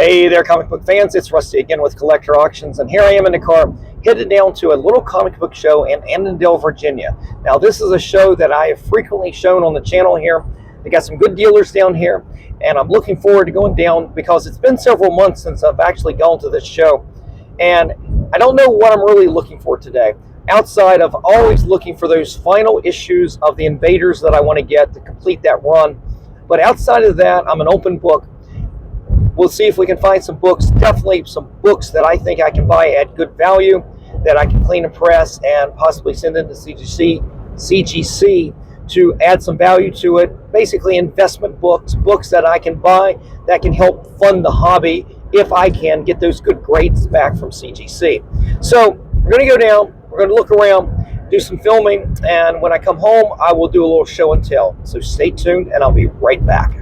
Hey there, comic book fans. It's Rusty again with Collector Auctions, and here I am in the car, headed down to a little comic book show in Annandale, Virginia. Now, this is a show that I have frequently shown on the channel here. They got some good dealers down here, and I'm looking forward to going down because it's been several months since I've actually gone to this show, and I don't know what I'm really looking for today, outside of always looking for those final issues of the Invaders that I want to get to complete that run. But outside of that, I'm an open book. We'll see if we can find some books, definitely some books that I think I can buy at good value, that I can clean and press and possibly send into CGC to add some value to it. Basically investment books, books that I can buy that can help fund the hobby if I can get those good grades back from CGC. So we're going to go down, we're going to look around, do some filming, and when I come home, I will do a little show and tell. So stay tuned, and I'll be right back.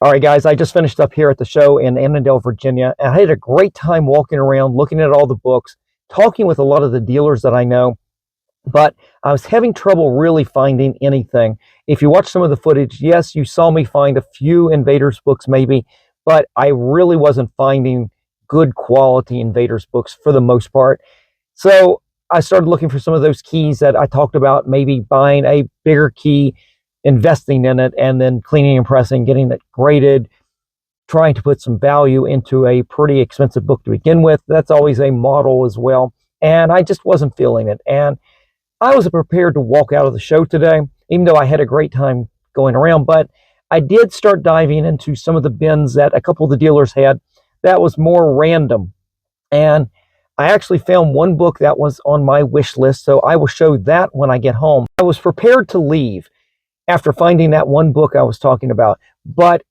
All right, guys, I just finished up here at the show in Annandale, Virginia, and I had a great time walking around, looking at all the books, talking with a lot of the dealers that I know, but I was having trouble really finding anything. If you watch some of the footage, yes, you saw me find a few Invaders books maybe, but I really wasn't finding good quality Invaders books for the most part. So I started looking for some of those keys that I talked about, maybe buying a bigger key, investing in it, and then cleaning and pressing, getting it graded, trying to put some value into a pretty expensive book to begin with. That's always a model as well. And I just wasn't feeling it. And I was prepared to walk out of the show today, even though I had a great time going around. But I did start diving into some of the bins that a couple of the dealers had that was more random. And I actually found one book that was on my wish list, so I will show that when I get home. I was prepared to leave after finding that one book I was talking about, but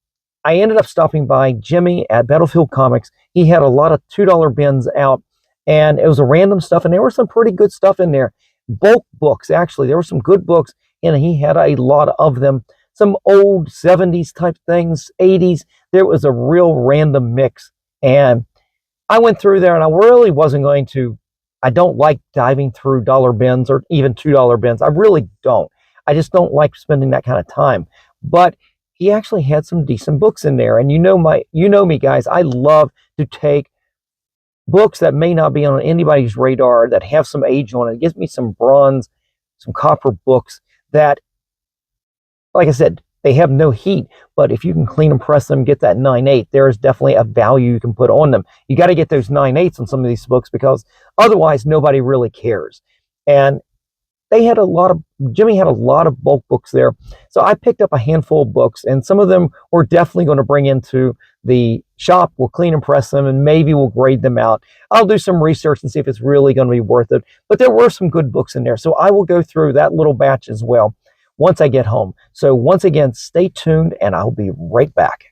I ended up stopping by Jimmy at Battlefield Comics. He had a lot of $2 bins out, and it was a random stuff, and there was some pretty good stuff in there. Bulk books, actually. There were some good books, and he had a lot of them. Some old 70s type things, 80s. There was a real random mix. And I went through there, and I really wasn't going to. I don't like diving through dollar bins or even $2 bins. I really don't. I just don't like spending that kind of time. But he actually had some decent books in there. And you know me, guys. I love to take books that may not be on anybody's radar, that have some age on it. It gives me some bronze, some copper books that, like I said, they have no heat, but if you can clean and press them, get that 9/8, there is definitely a value you can put on them. You got to get those 9/8 on some of these books, because otherwise nobody really cares. And Jimmy had a lot of bulk books there. So I picked up a handful of books, and some of them we're definitely going to bring into the shop. We'll clean and press them, and maybe we'll grade them out. I'll do some research and see if it's really going to be worth it. But there were some good books in there. So I will go through that little batch as well once I get home. So once again, stay tuned, and I'll be right back.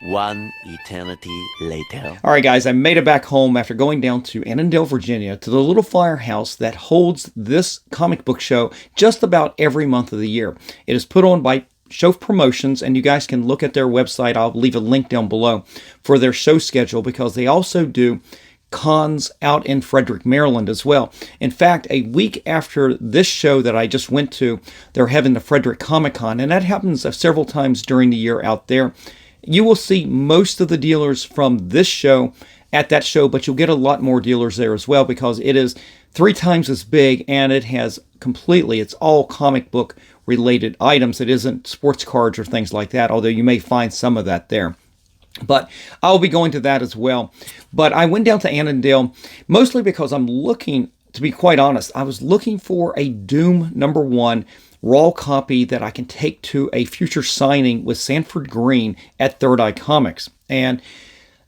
One eternity later. All right, guys, I made it back home after going down to Annandale, Virginia, to the little firehouse that holds this comic book show just about every month of the year. It is put on by Show Promotions, and you guys can look at their website. I'll leave a link down below for their show schedule, because they also do cons out in Frederick, Maryland as well. In fact, a week after this show that I just went to, they're having the Frederick Comic Con, and that happens several times during the year out there. You will see most of the dealers from this show at that show, but you'll get a lot more dealers there as well, because it is 3 times as big, and it has it's all comic book related items. It isn't sports cards or things like that, although you may find some of that there. But I'll be going to that as well. But I went down to Annandale mostly because I'm looking, to be quite honest, I was looking for a Doom #1 raw copy that I can take to a future signing with Sanford Green at Third Eye Comics. And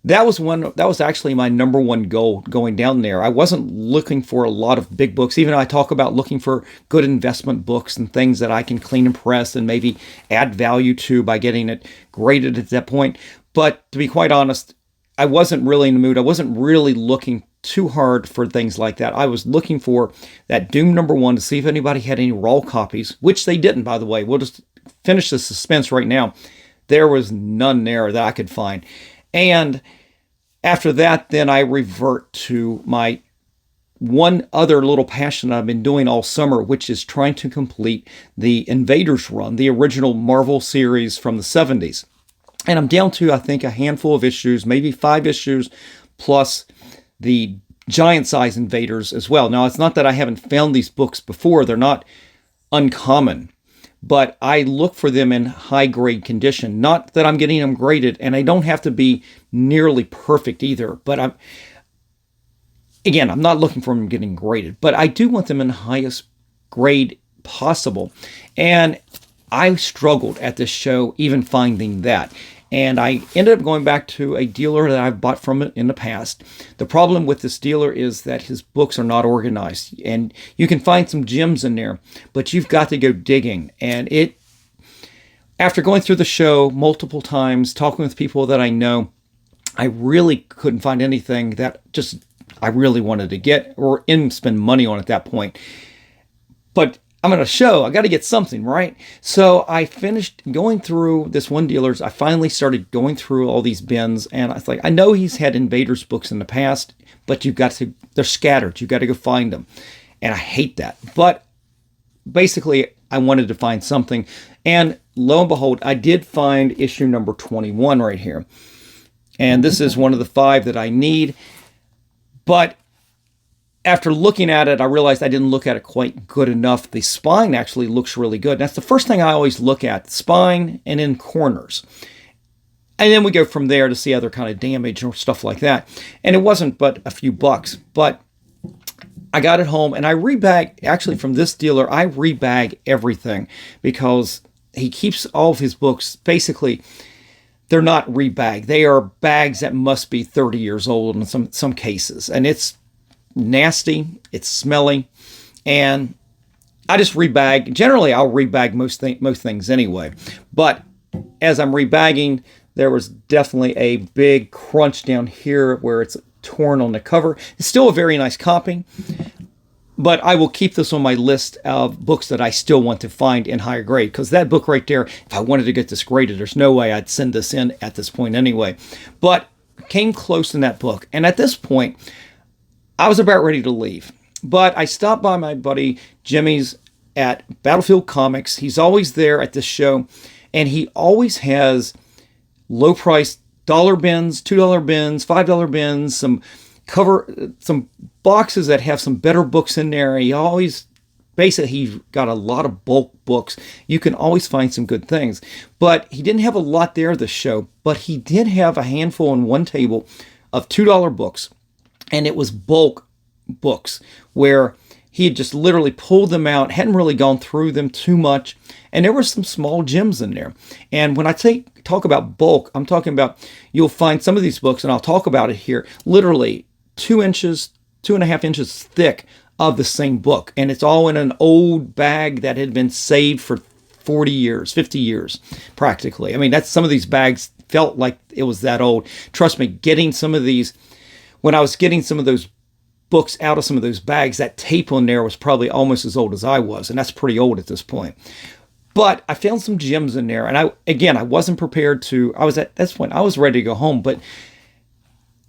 that was actually my #1 goal going down there. I wasn't looking for a lot of big books. Even I talk about looking for good investment books and things that I can clean and press and maybe add value to by getting it graded at that point. But to be quite honest, I wasn't really in the mood. I wasn't really looking too hard for things like that. I was looking for that Doom #1 to see if anybody had any raw copies, which they didn't, by the way. We'll just finish the suspense right now. There was none there that I could find. And after that, then I revert to my one other little passion I've been doing all summer, which is trying to complete the Invaders run, the original Marvel series from the 70s. And I'm down to, I think, a handful of issues, maybe 5 issues, plus the giant size Invaders as well. Now, it's not that I haven't found these books before. They're not uncommon, but I look for them in high grade condition. Not that I'm getting them graded, and I don't have to be nearly perfect either. But I'm not looking for them getting graded, but I do want them in the highest grade possible. And I struggled at this show even finding that. And I ended up going back to a dealer that I've bought from in the past. The problem with this dealer is that his books are not organized. And you can find some gems in there, but you've got to go digging. And after going through the show multiple times, talking with people that I know, I really couldn't find anything that I really wanted to get or spend money on at that point. But I'm at a show, I got to get something, right? So I finished going through this one dealer's. I finally started going through all these bins, and I was like, I know he's had Invaders books in the past, but they're scattered. You've got to go find them. And I hate that. But basically, I wanted to find something. And lo and behold, I did find issue number 21 right here. And this is one of the 5 that I need. But after looking at it, I realized I didn't look at it quite good enough. The spine actually looks really good. That's the first thing I always look at, spine and in corners. And then we go from there to see other kind of damage or stuff like that. And it wasn't but a few bucks. But I got it home, and I rebag, actually from this dealer, I rebag everything because he keeps all of his books, basically, they're not rebagged. They are bags that must be 30 years old in some cases. And it's nasty, it's smelly, and I just rebag. Generally, I'll rebag most things anyway. But as I'm rebagging, There was definitely a big crunch down here where it's torn on the cover. It's still a very nice copy, but I will keep this on my list of books that I still want to find in higher grade, because that book right there, if I wanted to get this graded, there's no way I'd send this in at this point anyway. But came close in that book. And at this point, I was about ready to leave. But I stopped by my buddy Jimmy's at Battlefield Comics. He's always there at this show, and he always has low price dollar bins, $2 bins, $5 bins, some boxes that have some better books in there. He always, basically, he's got a lot of bulk books. You can always find some good things. But he didn't have a lot there this show, but he did have a handful on one table of $2 books. And it was bulk books where he had just literally pulled them out, hadn't really gone through them too much. And there were some small gems in there. And when I talk about bulk, I'm talking about, you'll find some of these books, and I'll talk about it here, literally 2.5 inches thick of the same book. And it's all in an old bag that had been saved for 40 years, 50 years, practically. I mean, that's, some of these bags felt like it was that old. Trust me, getting some of these, when I was getting some of those books out of some of those bags, that tape on there was probably almost as old as I was. And that's pretty old at this point. But I found some gems in there. And I wasn't prepared to, I was at this point, I was ready to go home. But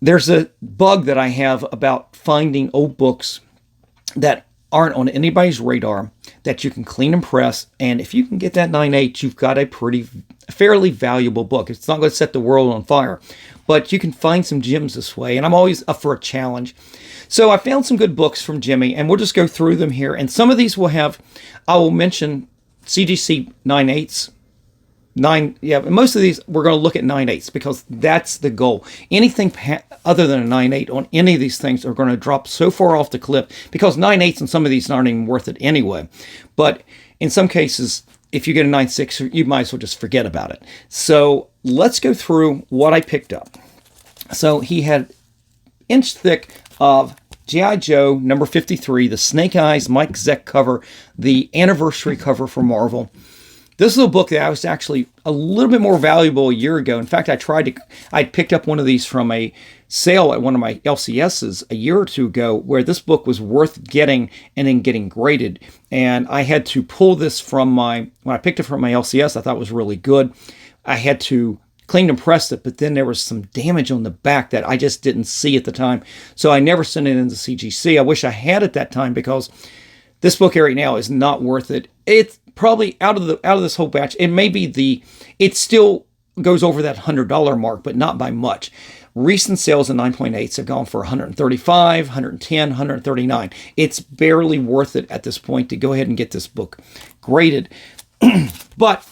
there's a bug that I have about finding old books that aren't on anybody's radar that you can clean and press. And if you can get that 9/8, you've got a fairly valuable book. It's not going to set the world on fire, but you can find some gems this way. And I'm always up for a challenge. So I found some good books from Jimmy, and we'll just go through them here. And some of these I will mention CGC 9/8. Most of these, we're going to look at 9/8 because that's the goal. Anything other than a 9/8 on any of these things are going to drop so far off the cliff, because 9/8 on some of these aren't even worth it anyway. But in some cases, if you get a 9/6, you might as well just forget about it. So let's go through what I picked up. So he had inch thick of G.I. Joe number 53, the Snake Eyes Mike Zeck cover, the anniversary cover for Marvel. This is a book that I was actually a little bit more valuable a year ago. In fact, I picked up one of these from a sale at one of my LCSs a year or two ago, where this book was worth getting and then getting graded. And I had to pull this from when I picked it from my LCS, I thought it was really good. I had to clean and press it, but then there was some damage on the back that I just didn't see at the time. So I never sent it into CGC. I wish I had at that time, because this book right now is not worth it. It's probably out of this whole batch. It still goes over that $100 mark, but not by much. Recent sales of 9.8s have gone for $135, $110, $139. It's barely worth it at this point to go ahead and get this book graded. But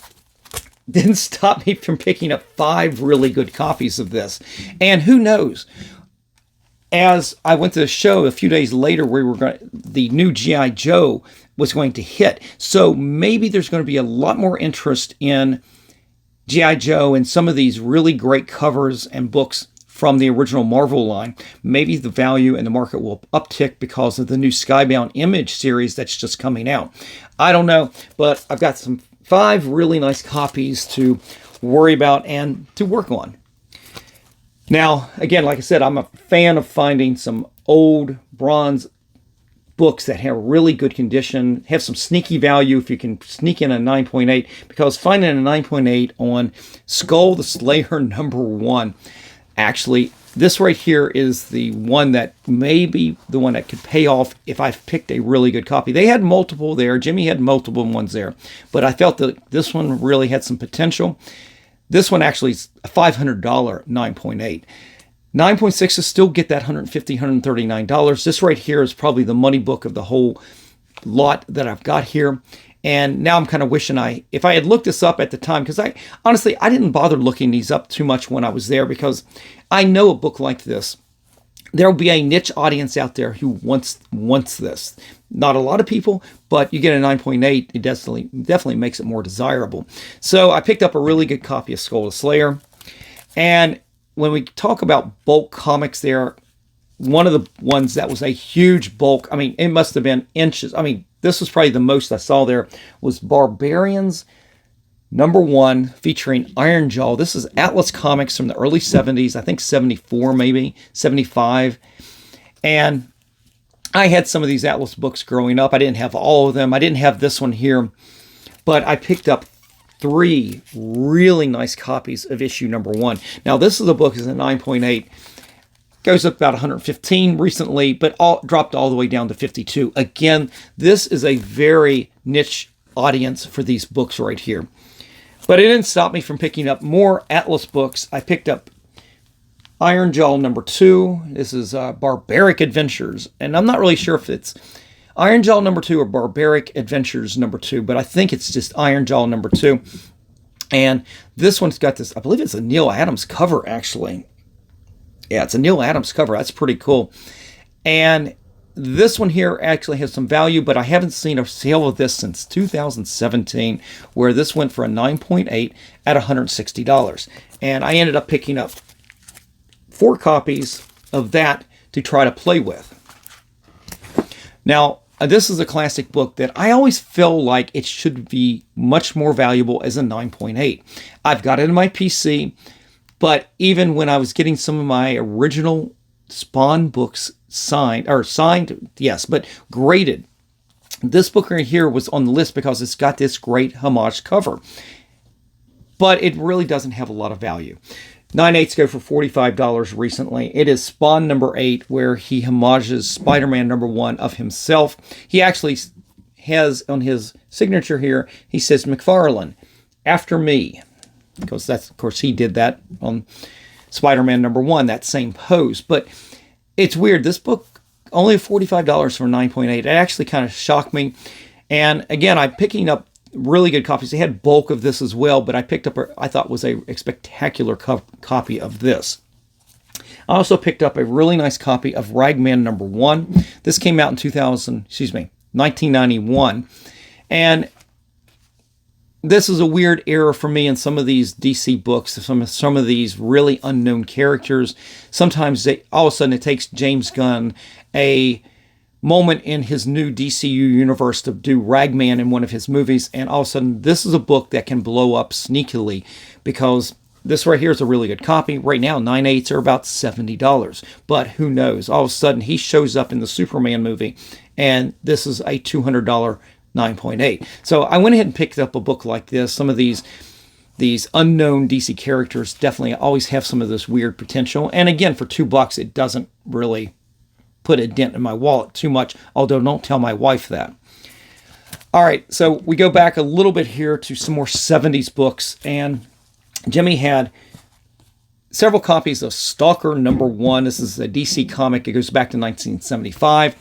didn't stop me from picking up 5 really good copies of this. And who knows? As I went to the show a few days later, the new G.I. Joe was going to hit. So maybe there's going to be a lot more interest in G.I. Joe and some of these really great covers and books from the original Marvel line. Maybe the value in the market will uptick because of the new Skybound Image series that's just coming out. I don't know, but I've got some 5 really nice copies to worry about and to work on. Now, again, like I said, I'm a fan of finding some old bronze books that have really good condition, have some sneaky value if you can sneak in a 9.8, because finding a 9.8 on Skull the Slayer number 1, actually, this right here is the one that may be the one that could pay off if I picked a really good copy. They had multiple there. Jimmy had multiple ones there, but I felt that this one really had some potential. This one actually is a $500 9.8. 9.6 is still get that $150, $139. This right here is probably the money book of the whole lot that I've got here. And now I'm kind of wishing if I had looked this up at the time, because I didn't bother looking these up too much when I was there, because I know a book like this, there'll be a niche audience out there who wants this. Not a lot of people, but you get a 9.8, it definitely makes it more desirable. So I picked up a really good copy of Skull the Slayer. And when we talk about bulk comics there, one of the ones that was a huge bulk, I mean, it must have been inches. I mean, this was probably the most I saw there, was Barbarians #1 featuring Iron Jaw. This is Atlas Comics from the early 70s, I think 74 maybe, 75. And I had some of these Atlas books growing up. I didn't have all of them. I didn't have this one here, but I picked up 3 really nice copies of issue #1. Now, this is a book is a 9.8. Goes up about 115 recently, but dropped all the way down to 52. Again, this is a very niche audience for these books right here. But it didn't stop me from picking up more Atlas books. I picked up Iron Jaw #2. This is Barbaric Adventures. And I'm not really sure if it's Iron Jaw #2 or Barbaric Adventures #2, but I think it's just Iron Jaw #2. And this one's got this, I believe it's a Neil Adams cover, actually. Yeah, it's a Neil Adams cover. That's pretty cool. And this one here actually has some value, but I haven't seen a sale of this since 2017, where this went for a 9.8 at $160. And I ended up picking up 4 copies of that to try to play with. Now, this is a classic book that I always feel like it should be much more valuable as a 9.8. I've got it in my PC, but even when I was getting some of my original Spawn books signed, yes, but graded, this book right here was on the list because it's got this great homage cover. But it really doesn't have a lot of value. 9/8s go for $45 recently. It is Spawn #8, where he homages Spider-Man #1 of himself. He actually has on his signature here, he says, McFarlane, after me. Because that's, of course, he did that on Spider-Man #1, that same pose. But it's weird. This book, only $45 for 9.8. It actually kind of shocked me. And again, I'm picking up really good copies. They had bulk of this as well, but I picked up, I thought was a spectacular copy of this. I also picked up a really nice copy of Ragman #1. This came out in 1991. And this is a weird era for me in some of these DC books, some of these really unknown characters. Sometimes all of a sudden it takes James Gunn a moment in his new DCU universe to do Ragman in one of his movies, and all of a sudden this is a book that can blow up sneakily, because this right here is a really good copy. Right now 9/8s are about $70, but who knows, all of a sudden he shows up in the Superman movie and this is a $200 9.8. So I went ahead and picked up a book like this. Some of these unknown DC characters definitely always have some of this weird potential, and again, for $2 it doesn't really put a dent in my wallet too much, although don't tell my wife that. All right, so we go back a little bit here to some more 70s books, and Jimmy had several copies of Stalker #1. This is a DC comic. It goes back to 1975.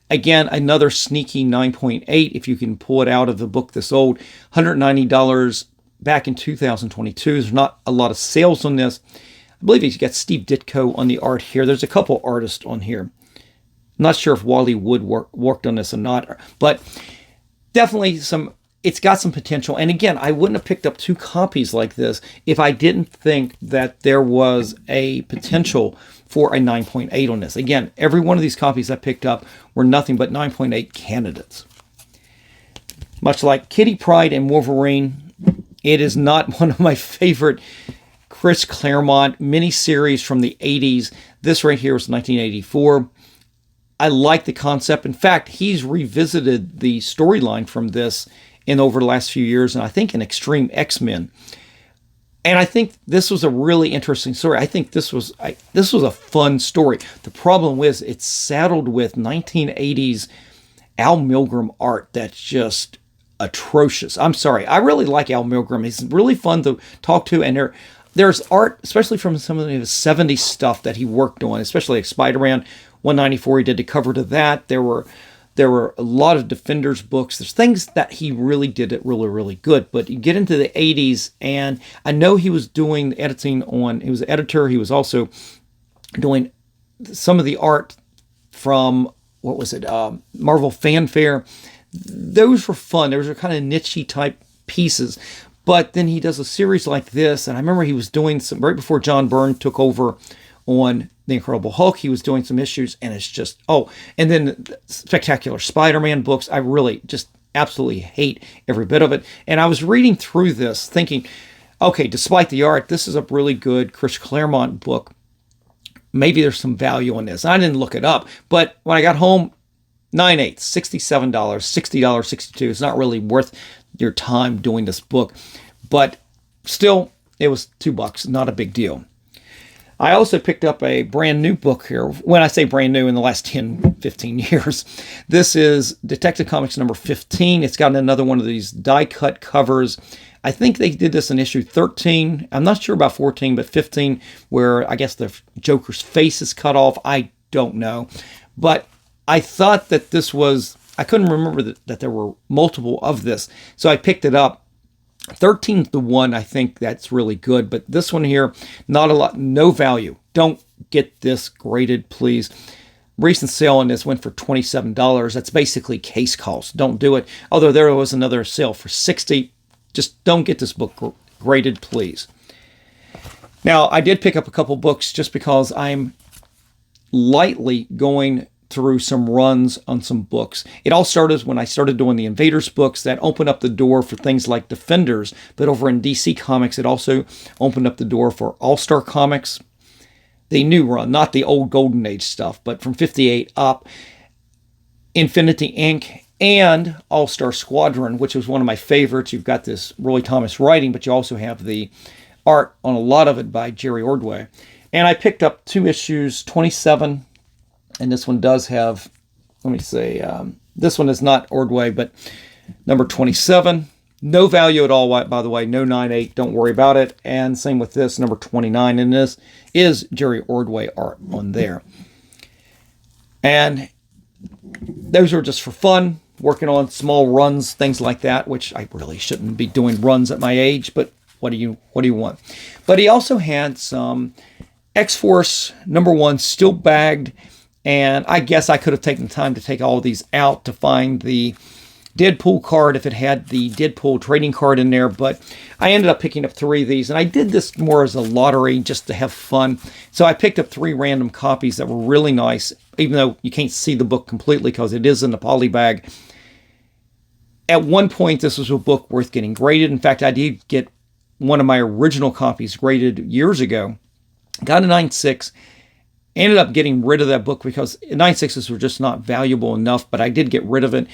Again, another sneaky 9.8 if you can pull it out of the book this old. $190 back in 2022. There's not a lot of sales on this. I believe he's got Steve Ditko on the art here. There's a couple artists on here. Not sure if Wally Wood worked on this or not, but definitely it's got some potential. And again, I wouldn't have picked up 2 copies like this if I didn't think that there was a potential for a 9.8 on this. Again, every one of these copies I picked up were nothing but 9.8 candidates. Much like Kitty Pryde and Wolverine, it is not one of my favorite Chris Claremont miniseries from the 80s. This right here was 1984. I like the concept. In fact, he's revisited the storyline from this over the last few years, and I think in Extreme X-Men. And I think this was a really interesting story. I think this was a fun story. The problem is it's saddled with 1980s Al Milgrom art that's just atrocious. I'm sorry. I really like Al Milgrom. He's really fun to talk to, and there's art, especially from some of his 70s stuff that he worked on, especially like Spider-Man 194. He did the cover to that. There were a lot of Defenders books. There's things that he really did it really, really good. But you get into the 80s, and I know he was doing editing he was an editor. He was also doing some of the art from, Marvel Fanfare. Those were fun. Those were kind of niche-y type pieces. But then he does a series like this, and I remember he was doing some, right before John Byrne took over on The Incredible Hulk, he was doing some issues, and it's just, and then the Spectacular Spider-Man books. I really just, absolutely hate every bit of it. And I was reading through this thinking, okay, despite the art, this is a really good Chris Claremont book. Maybe there's some value in this. I didn't look it up, but when I got home, 9/8, $67, $60, $62. It's not really worth your time doing this book, but still, it was $2, not a big deal. I also picked up a brand new book here. When I say brand new, in the last 10, 15 years. This is Detective Comics number 15. It's got another one of these die-cut covers. I think they did this in issue 13. I'm not sure about 14, but 15, where I guess the Joker's face is cut off. I don't know. But I thought that this was, I couldn't remember that there were multiple of this. So I picked it up. 13's the one I think that's really good. But this one here, not a lot, no value. Don't get this graded, please. Recent sale on this went for $27. That's basically case cost. Don't do it. Although there was another sale for $60. Just don't get this book graded, please. Now, I did pick up a couple books just because I'm lightly going through some runs on some books. It all started when I started doing the Invaders books that opened up the door for things like Defenders. But over in DC Comics, it also opened up the door for All-Star Comics, the new run, not the old Golden Age stuff, but from 58 up, Infinity Inc., and All-Star Squadron, which was one of my favorites. You've got this Roy Thomas writing, but you also have the art on a lot of it by Jerry Ordway. And I picked up 2 issues, 27, and this one does have, let me say, this one is not Ordway, but number 27. No value at all, by the way, no 9/8, don't worry about it. And same with this, number 29, and this is Jerry Ordway art on there. And those are just for fun, working on small runs, things like that, which I really shouldn't be doing runs at my age, but what do you want? But he also had some X-Force number 1 still bagged, and I guess I could have taken the time to take all of these out to find the Deadpool card if it had the Deadpool trading card in there, but I ended up picking up 3 of these, and I did this more as a lottery just to have fun. So I picked up 3 random copies that were really nice, even though you can't see the book completely because it is in the poly bag. At one point, this was a book worth getting graded. In fact, I did get one of my original copies graded years ago. Got a 9.6. Ended up getting rid of that book because 9.6s were just not valuable enough, but I did get rid of it.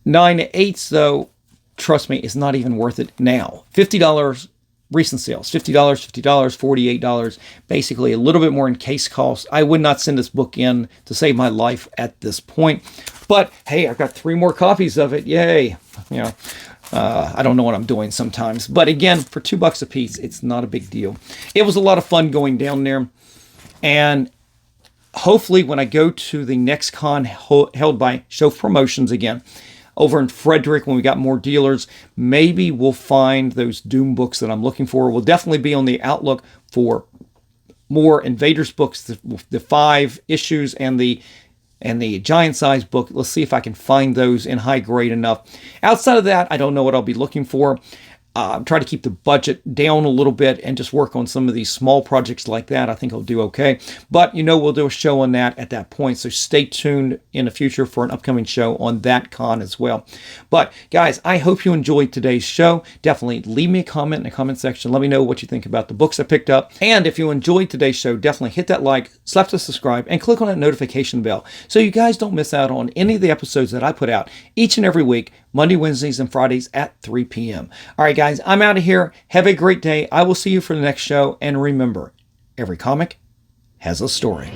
9.8s, though, trust me, is not even worth it now. $50 recent sales. $50, $50, $48. Basically, a little bit more in case costs. I would not send this book in to save my life at this point. But, hey, I've got 3 more copies of it. Yay. You know, I don't know what I'm doing sometimes. But again, for $2 a piece, it's not a big deal. It was a lot of fun going down there. And hopefully when I go to the next con held by Shelf Promotions again, over in Frederick, when we got more dealers, maybe we'll find those Doom books that I'm looking for. We'll definitely be on the outlook for more Invaders books, the 5 issues and the giant size book. Let's see if I can find those in high grade enough. Outside of that, I don't know what I'll be looking for. Try to keep the budget down a little bit and just work on some of these small projects like that. I think I'll do okay. But, we'll do a show on that at that point. So stay tuned in the future for an upcoming show on that con as well. But, guys, I hope you enjoyed today's show. Definitely leave me a comment in the comment section. Let me know what you think about the books I picked up. And if you enjoyed today's show, definitely hit that like, slap the subscribe, and click on that notification bell so you guys don't miss out on any of the episodes that I put out each and every week, Monday, Wednesdays, and Fridays at 3 p.m. All right, guys, I'm out of here. Have a great day. I will see you for the next show. And remember, every comic has a story.